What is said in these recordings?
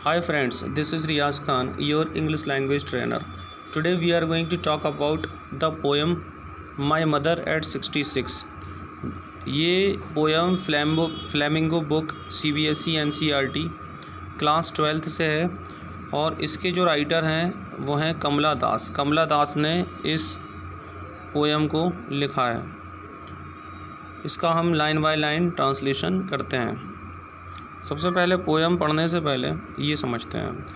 Hi friends, this is Riaz Khan, your English language trainer. Today we are going to talk about the poem My Mother at 66. ये poem flamingo book CBSE NCERT class 12th से है और इसके जो writer हैं वो हैं कमला दास। कमला दास ने इस पोएम को लिखा है। इसका हम लाइन बाय लाइन ट्रांसलेशन करते हैं। सबसे पहले पोएम पढ़ने से पहले ये समझते हैं,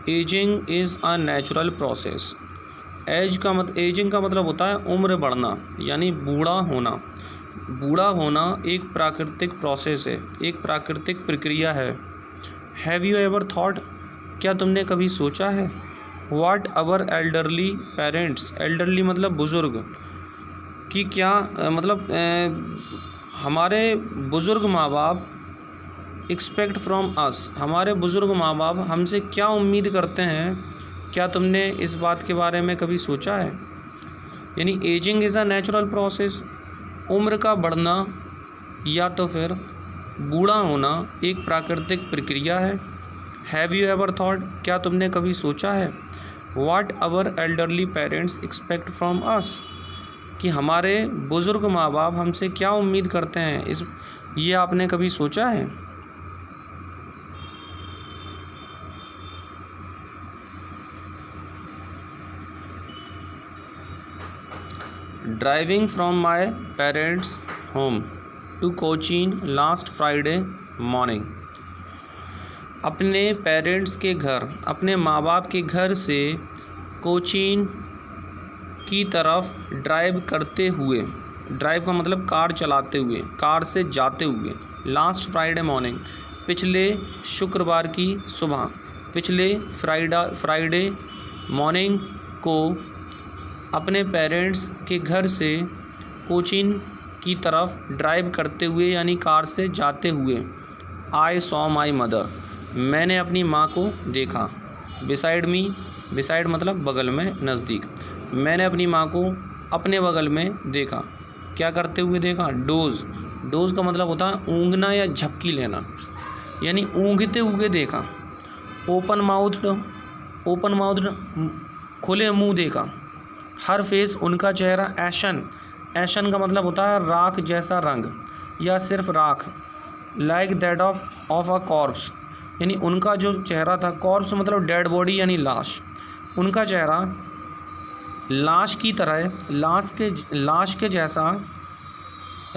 ageing is a natural process. Ageing का मतलब होता है उम्र बढ़ना, यानी बूढ़ा होना। बूढ़ा होना एक प्राकृतिक प्रोसेस है, एक प्राकृतिक प्रक्रिया है। हैव यू एवर थॉट, क्या तुमने कभी सोचा है, what our elderly parents, elderly मतलब बुज़ुर्ग, कि क्या हमारे बुज़ुर्ग माँ बाप एक्सपेक्ट फ्रॉम अस, हमारे बुज़ुर्ग माँ बाप हमसे क्या उम्मीद करते हैं, क्या तुमने इस बात के बारे में कभी सोचा है। यानी ageing is a natural process, उम्र का बढ़ना या तो फिर बूढ़ा होना एक प्राकृतिक प्रक्रिया है। हैव यू एवर थॉट, क्या तुमने कभी सोचा है, what our elderly parents expect from us, कि हमारे बुज़ुर्ग माँ बाप हमसे क्या उम्मीद करते हैं, ये आपने कभी सोचा है। Driving from my parents home to Cochin last Friday morning. अपने पेरेंट्स के घर, अपने माँ बाप के घर से कोचीन की तरफ ड्राइव करते हुए, ड्राइव का मतलब कार चलाते हुए, कार से जाते हुए, लास्ट फ्राइडे मॉर्निंग पिछले शुक्रवार की सुबह, पिछले फ्राइडे मॉर्निंग को अपने पेरेंट्स के घर से कोचीन की तरफ ड्राइव करते हुए यानी कार से जाते हुए, आई सॉ माई मदर, मैंने अपनी माँ को देखा। बिसाइड मी, बिसाइड मतलब बगल में, नज़दीक, मैंने अपनी माँ को अपने बगल में देखा। क्या करते हुए देखा, डोज़ का मतलब होता है ऊँघना या झपकी लेना, यानी ऊँघते हुए देखा। ओपन माउथ्ड खुले मुँह देखा। हर फेस उनका चेहरा, एशन का मतलब होता है राख जैसा रंग या सिर्फ राख। Like that of a corps, यानी उनका जो चेहरा था, कॉर्प्स मतलब डेड बॉडी यानी लाश, उनका चेहरा लाश की तरह, लाश के जैसा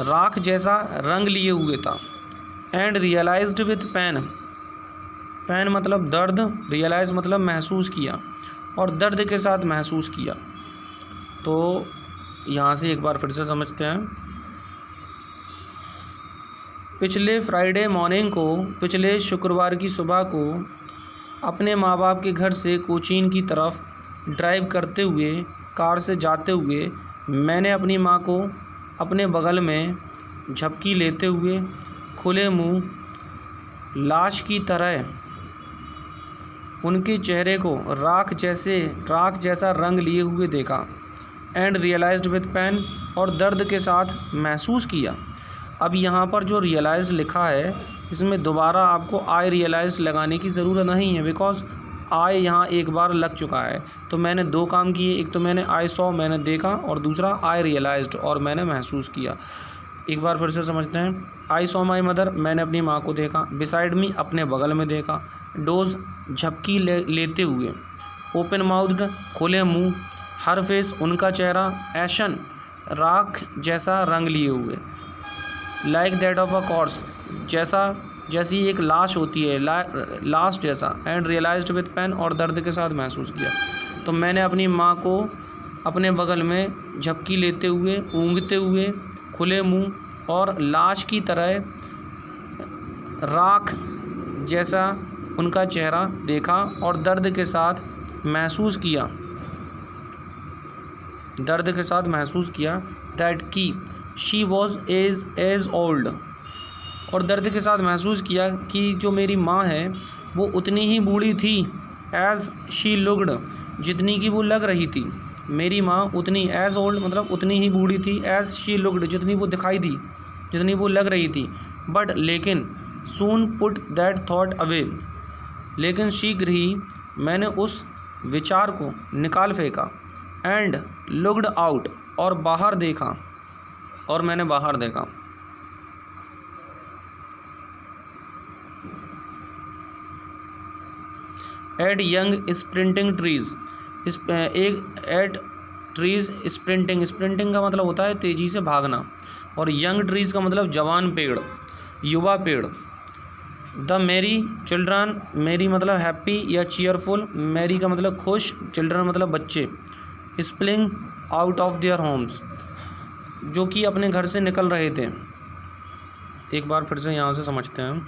राख जैसा रंग लिए हुए था। एंड रियलाइज्ड विथ पेन मतलब दर्द, रियलाइज मतलब महसूस किया, और दर्द के साथ महसूस किया। तो यहाँ से एक बार फिर से समझते हैं। पिछले फ्राइडे मॉर्निंग को, पिछले शुक्रवार की सुबह को अपने माँ बाप के घर से कोचीन की तरफ ड्राइव करते हुए, कार से जाते हुए, मैंने अपनी माँ को अपने बगल में झपकी लेते हुए, खुले मुँह, लाश की तरह उनके चेहरे को राख जैसा रंग लिए हुए देखा। एंड रियलाइज्ड विथ पेन, और दर्द के साथ महसूस किया। अब यहाँ पर जो रियलाइज्ड लिखा है, इसमें दोबारा आपको आई रियलाइज्ड लगाने की ज़रूरत नहीं है, बिकॉज आई यहाँ एक बार लग चुका है। तो मैंने दो काम किए, एक तो मैंने आई सॉ मैंने देखा, और दूसरा आई रियलाइज्ड और मैंने महसूस किया। एक बार फिर से समझते हैं। आई सॉ माई मदर, मैंने अपनी माँ को देखा। बिसाइड मी, अपने बगल में देखा। डोज, झपकी लेते हुए। ओपन माउथड, खुले मुँह। हर फेस, उनका चेहरा। एशन, राख जैसा रंग लिए हुए। Like that of a corpse, जैसी एक लाश होती है, लाश जैसा। एंड रियलाइज्ड विथ पेन, और दर्द के साथ महसूस किया। तो मैंने अपनी माँ को अपने बगल में झपकी लेते हुए, ऊँघते हुए, खुले मुँह और लाश की तरह राख जैसा उनका चेहरा देखा, और दर्द के साथ महसूस किया। दैट की शी वॉज एज ओल्ड, और दर्द के साथ महसूस किया कि जो मेरी माँ है वो उतनी ही बूढ़ी थी। एज शी लुक्ड, जितनी की वो लग रही थी। मेरी माँ उतनी, एज ओल्ड मतलब उतनी ही बूढ़ी थी। एज शी लुक्ड, जितनी वो दिखाई दी, जितनी वो लग रही थी। बट लेकिन, सून पुट दैट थॉट अवे, लेकिन शीघ्र ही मैंने उस विचार को निकाल फेंका। एंड लुक्ड आउट, और बाहर देखा, और मैंने बाहर देखा। At young sprinting trees, at trees sprinting, sprinting का मतलब होता है तेज़ी से भागना, और यंग ट्रीज का मतलब जवान पेड़, युवा पेड़। द मेरी चिल्ड्रन, मेरी मतलब हैप्पी या चीयरफुल, मेरी का मतलब खुश, चिल्ड्रन मतलब बच्चे, spring out of their homes, जो कि अपने घर से निकल रहे थे। एक बार फिर से यहाँ से समझते हैं।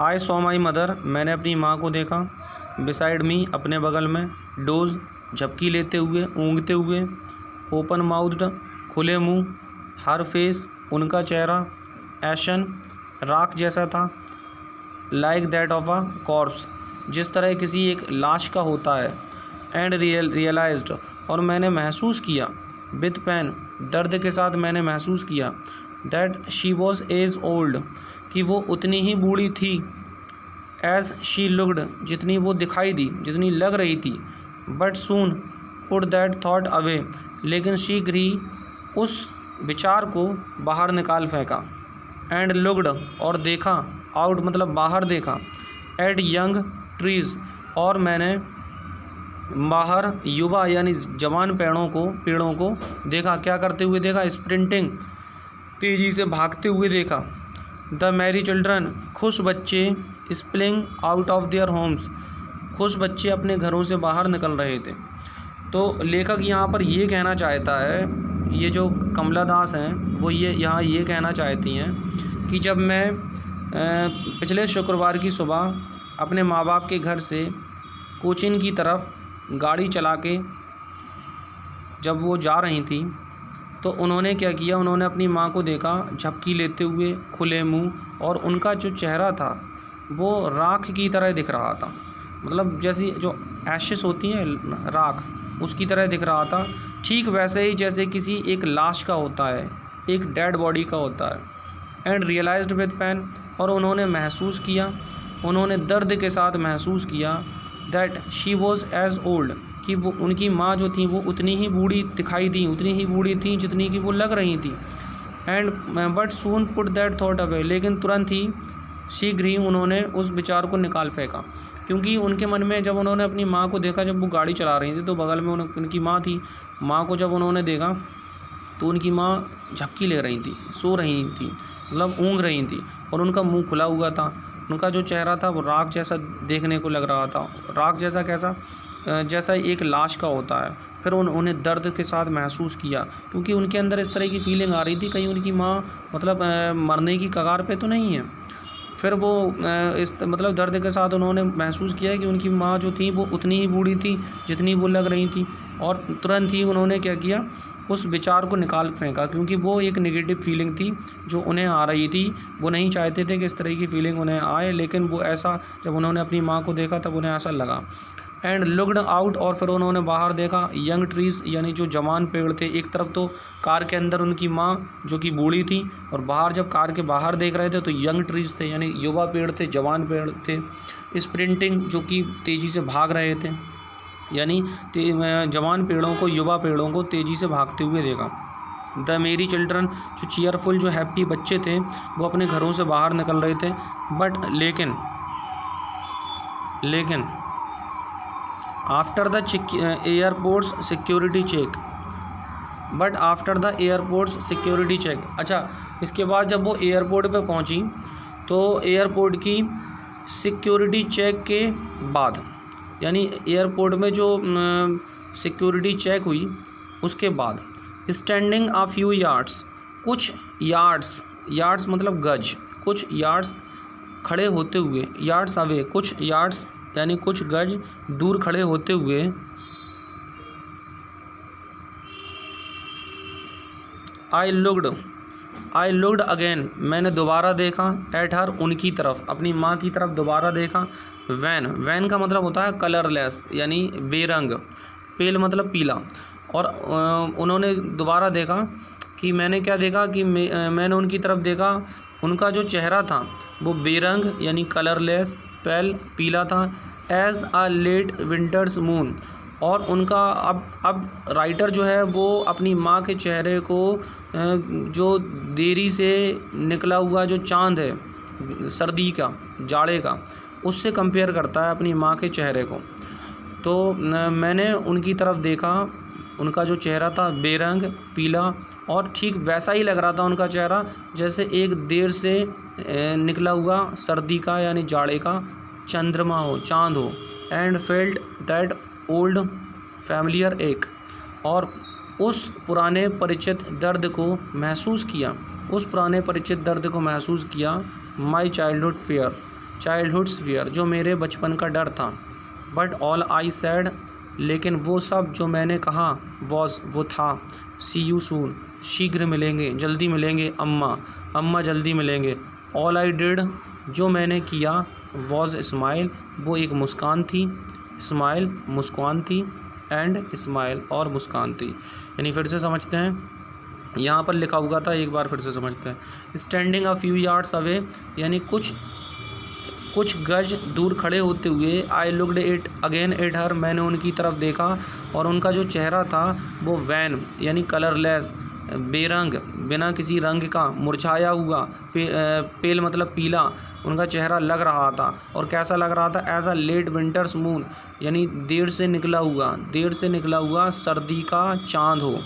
आई सॉ माई मदर, मैंने अपनी माँ को देखा। बिसाइड मी, अपने बगल में। डोज, झपकी लेते हुए, ऊँघते हुए। ओपन माउथड, खुले मुँह। हर फेस, उनका चेहरा। एशन, राख जैसा था। Like that of a corps, जिस तरह किसी एक लाश का होता है। एंड रियलाइज्ड, और मैंने महसूस किया। विथ पेन, दर्द के साथ मैंने महसूस किया। That she was as old, कि वो उतनी ही बूढ़ी थी। एज शी लुक्ड, जितनी वो दिखाई दी, जितनी लग रही थी। But soon put that thought away, लेकिन शीघ्र ही उस विचार को बाहर निकाल फेंका। एंड लुक्ड, और देखा। आउट मतलब बाहर देखा। एट यंग ट्रीज, और मैंने बाहर युवा यानी जवान पेड़ों को देखा। क्या करते हुए देखा? स्प्रिंटिंग, तेज़ी से भागते हुए देखा। द मैरी चिल्ड्रन, खुश बच्चे। Spring out of their homes, खुश बच्चे अपने घरों से बाहर निकल रहे थे। तो लेखक यहाँ पर ये कहना चाहता है, ये जो कमला दास हैं वो यहाँ ये कहना चाहती हैं कि जब मैं पिछले शुक्रवार की सुबह अपने माँ बाप के घर से कोचीन की तरफ गाड़ी चला के जब वो जा रही थी, तो उन्होंने क्या किया, उन्होंने अपनी माँ को देखा झपकी लेते हुए, खुले मुंह, और उनका जो चेहरा था वो राख की तरह दिख रहा था। मतलब जैसी जो एशेस होती हैं राख, उसकी तरह दिख रहा था। ठीक वैसे ही जैसे किसी एक लाश का होता है, एक डेड बॉडी का होता है। एंड रियलाइज्ड विद पेन, और उन्होंने महसूस किया, उन्होंने दर्द के साथ महसूस किया। That she was as old, कि वो उनकी माँ जो थी वो उतनी ही बूढ़ी दिखाई दी, उतनी ही बूढ़ी थी जितनी कि वो लग रही थी। And but soon put that thought away, लेकिन तुरंत ही शीघ्र ही उन्होंने उस विचार को निकाल फेंका। क्योंकि उनके मन में जब उन्होंने अपनी माँ को देखा, जब वो गाड़ी चला रही थी तो बगल में उनकी माँ थी। माँ को जब उन्होंने देखा तो उनकी माँ झपकी ले रही थी, सो रही थी, मतलब ऊँघ रही थी, और उनका मुंह खुला हुआ था। उनका जो चेहरा था वो राख जैसा देखने को लग रहा था। राख जैसा कैसा? जैसा एक लाश का होता है। फिर उन्हें दर्द के साथ महसूस किया, क्योंकि उनके अंदर इस तरह की फीलिंग आ रही थी, कहीं उनकी माँ मतलब मरने की कगार पे तो नहीं है। फिर वो इस मतलब दर्द के साथ उन्होंने महसूस किया कि उनकी माँ जो थी वो उतनी ही बूढ़ी थी जितनी वो लग रही थी। और तुरंत ही उन्होंने क्या किया, उस विचार को निकाल फेंका, क्योंकि वो एक नेगेटिव फीलिंग थी जो उन्हें आ रही थी। वो नहीं चाहते थे कि इस तरह की फीलिंग उन्हें आए, लेकिन वो ऐसा जब उन्होंने अपनी माँ को देखा तब उन्हें ऐसा लगा। एंड लुक्ड आउट, और फिर उन्होंने बाहर देखा। यंग ट्रीज यानी जो जवान पेड़ थे। एक तरफ तो कार के अंदर उनकी माँ जो कि बूढ़ी थी, और बाहर जब कार के बाहर देख रहे थे तो यंग ट्रीज थे यानी युवा पेड़ थे, जवान पेड़ थे। स्प्रिंटिंग जो कि तेज़ी से भाग रहे थे, यानी जवान पेड़ों को, युवा पेड़ों को तेज़ी से भागते हुए देखा। द मेरी चिल्ड्रन, जो चीयरफुल, जो हैप्पी बच्चे थे, वो अपने घरों से बाहर निकल रहे थे। बट लेकिन after the airport's security check, but after the airport's security check. अच्छा, इसके बाद जब वो एयरपोर्ट पे पहुंची तो एयरपोर्ट की सिक्योरिटी चेक के बाद, यानी एयरपोर्ट में जो सिक्योरिटी चेक हुई उसके बाद, स्टैंडिंग अ फ्यू यार्ड्स, कुछ यार्ड्स मतलब गज, कुछ यार्ड्स खड़े होते हुए, यार्ड्स अवे, कुछ यार्ड्स यानी कुछ गज दूर खड़े होते हुए। आई लुक्ड अगेन, मैंने दोबारा देखा। एट हर, उनकी तरफ, अपनी माँ की तरफ दोबारा देखा। वैन का मतलब होता है कलरलेस यानी बेरंग, पेल मतलब पीला। और उन्होंने दोबारा देखा कि मैंने क्या देखा कि मैंने उनकी तरफ देखा, उनका जो चेहरा था वो बेरंग यानी कलरलेस पीला था, एज़ आ लेट विंटर्स मून। और उनका अब राइटर जो है वो अपनी माँ के चेहरे को जो देरी से निकला हुआ जो चाँद है सर्दी का, जाड़े का, उससे कंपेयर करता है अपनी माँ के चेहरे को। तो मैंने उनकी तरफ देखा, उनका जो चेहरा था बेरंग पीला, और ठीक वैसा ही लग रहा था उनका चेहरा जैसे एक देर से निकला हुआ सर्दी का यानी जाड़े का चंद्रमा हो, चाँद हो। And felt that old familiar एक, और उस पुराने परिचित दर्द को महसूस किया, उस पुराने परिचित दर्द को महसूस किया। माई चाइल्डहुड्स फियर, जो मेरे बचपन का डर था। बट ऑल आई सैड, लेकिन वो सब जो मैंने कहा वो था। सी यू सून, शीघ्र मिलेंगे, जल्दी मिलेंगे अम्मा जल्दी मिलेंगे। ऑल आई डिड, जो मैंने किया, वॉज स्माइल, वो एक मुस्कान थी, स्माइल मुस्कान थी, एंड स्माइल और मुस्कान थी। यानी फिर से समझते हैं, यहाँ पर लिखा हुआ था, एक बार फिर से समझते हैं। Standing a few yards away, यानी कुछ गज दूर खड़े होते हुए। I looked it again at her, मैंने उनकी तरफ देखा और उनका जो चेहरा था वो वैन यानी कलरलेस, बेरंग, बिना किसी रंग का, मुरझाया हुआ, पेल मतलब पीला उनका चेहरा लग रहा था। और कैसा लग रहा था? As a late winter's moon, यानी देर से निकला हुआ सर्दी का चाँद हो,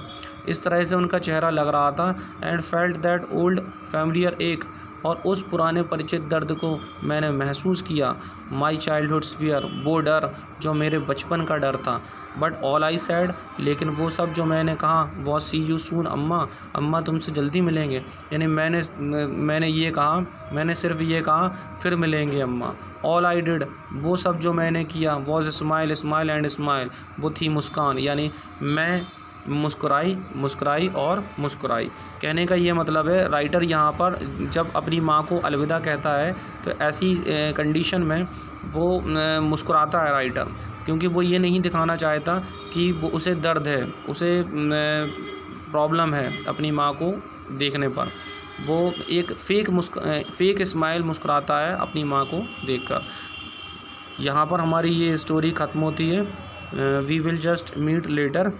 इस तरह से उनका चेहरा लग रहा था। And felt that old familiar एक, और उस पुराने परिचित दर्द को मैंने महसूस किया। माई चाइल्डहुड्स फियर, वो डर जो मेरे बचपन का डर था। बट ऑल आई सैड, लेकिन वो सब जो मैंने कहा, वो सी यू सून अम्मा तुमसे जल्दी मिलेंगे। यानी मैंने ये कहा, मैंने सिर्फ ये कहा फिर मिलेंगे अम्मा। ऑल आई डिड, वो सब जो मैंने किया, वॉज स्माइल एंड स्माइल, वो थी मुस्कान, यानी मैं मुस्कुराई और मुस्कुराई। कहने का ये मतलब है, राइटर यहाँ पर जब अपनी माँ को अलविदा कहता है तो ऐसी कंडीशन में वो मुस्कुराता है राइटर, क्योंकि वो ये नहीं दिखाना चाहता कि वो उसे दर्द है, उसे प्रॉब्लम है अपनी माँ को देखने पर। वो एक फेक स्माइल मुस्कुराता है अपनी माँ को देखकर। यहाँ पर हमारी ये स्टोरी ख़त्म होती है। We will just meet letter.